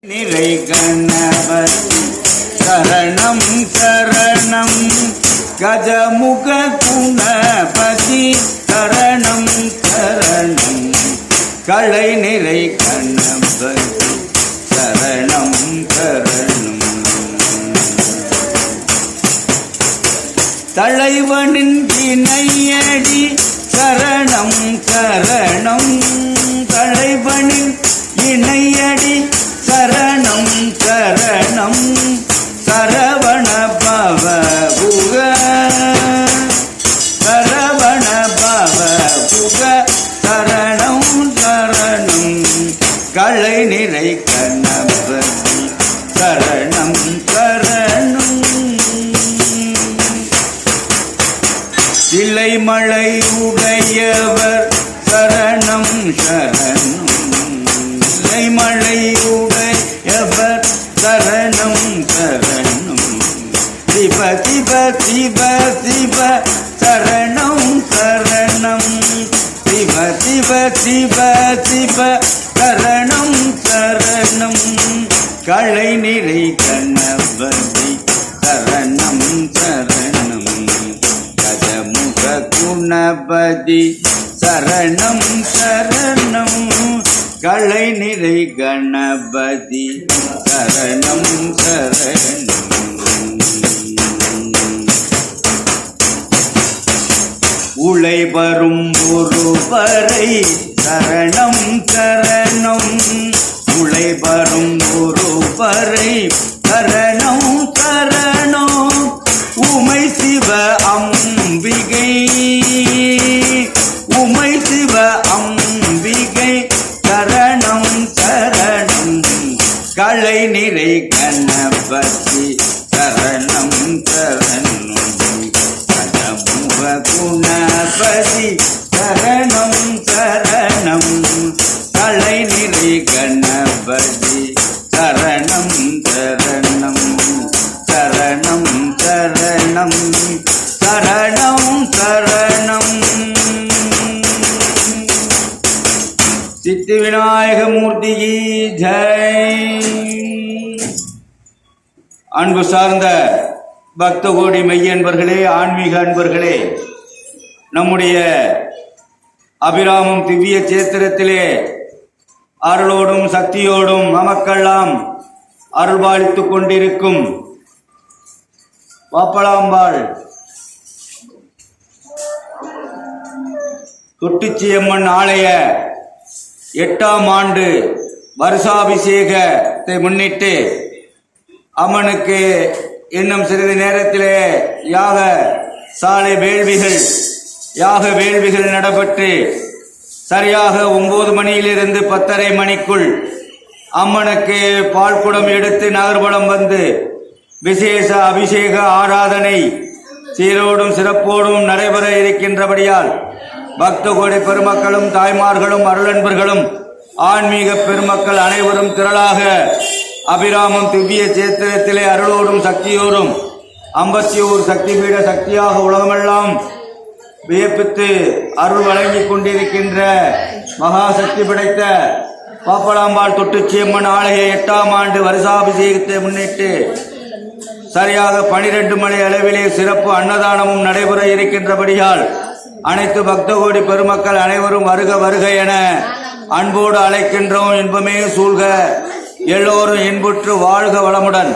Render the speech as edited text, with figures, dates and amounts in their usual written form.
நிறை கணபதி சரணம் சரணம் கஜமுக குணபதி சரணம் சரணம் களை நிறை கணபதி சரணம் சரணம் தலைவனின் இணையடி சரணம் சரணம் தலைவனின் இணையடி சரணம் சரணம் சரவண பவ புக சரவண பவ புக சரணம் சரணம் களை நிறை கணபதி சரணம் சரணம் சிலைமலை உடையவர் சரணம் சரணம் மழை உடையவர் சரணம் சரணம் சிவ சிவ சிவ சிவ சரணம் சரணம் சிவ சிவ சிவ சிவ சரணம் சரணம் களை நிறை கணபதி சரணம் சரணம் கஜமுக குணபதி சரணம் சரணம் களை நிறை கணபதி சரணம் சரணம் உளை வரும் ஒருவரை சரணம் சரணம் உளை வரும் ஒருவரை சரணம் சரணம் உமை சிவ அம்பிகை உமை சிவ அம்பிகை சரணம் சரணம் களை நிறை கணபதி சரணம் சரணம் கஜமுக குணபதி சரணம் சரணம் களை நிறை கணபதி சரணம் சரணம் சரணம் சரணம் சரணம் சரணம் சித்தி விநாயக மூர்த்திக்கு ஜெய். அன்பு சார்ந்த பக்த கோடி மெய்யன்பர்களே, ஆன்மீக அன்பர்களே, நம்முடைய அபிராமம் திவ்ய சேத்திரத்திலே அருளோடும் சக்தியோடும் நமக்கெல்லாம் அருள்பாலித்துக் கொண்டிருக்கும் பாப்பலாம்பாள் தொட்டிச்சியம்மன் ஆலய 8ஆம் ஆண்டு வருஷாபிஷேகத்தை முன்னிட்டு அம்மனுக்கு இன்னும் சிறிது நேரத்திலே யாக வேள்விகள் நடைபெற்று சரியாக 9 மணியிலிருந்து 10:30 மணிக்குள் அம்மனுக்கு பால்குடம் எடுத்து நகர்வலம் வந்து விசேஷ அபிஷேக ஆராதனை சீரோடும் சிறப்போடும் நடைபெற இருக்கின்றபடியால் பக்த கோடி பெருமக்களும் தாய்மார்களும் அருளன்பர்களும் ஆன்மீக பெருமக்கள் அனைவரும் திரளாக அபிராமம் திவ்ய சேத்திரத்திலே அருளோடும் சக்தியோடும் 51 சக்தி பீட சக்தியாக உலகமெல்லாம் வியப்பித்து அருள் வழங்கிக் கொண்டிருக்கின்ற மகா சக்தி படைத்த பாப்பலாம்பாள் தொட்டிச்சியம்மன் ஆலய 8ஆம் ஆண்டு வருஷாபிஷேகத்தை முன்னிட்டு சரியாக 12 மணி அளவிலே சிறப்பு அன்னதானமும் நடைபெற இருக்கின்றபடியால் அனைத்து பக்த கோடி பெருமக்கள் அனைவரும் வருக வருக என அன்போடு அழைக்கின்றோம். இன்பமே சூழ்க, எல்லோரும் இன்புற்று வாழ்க வளமுடன்.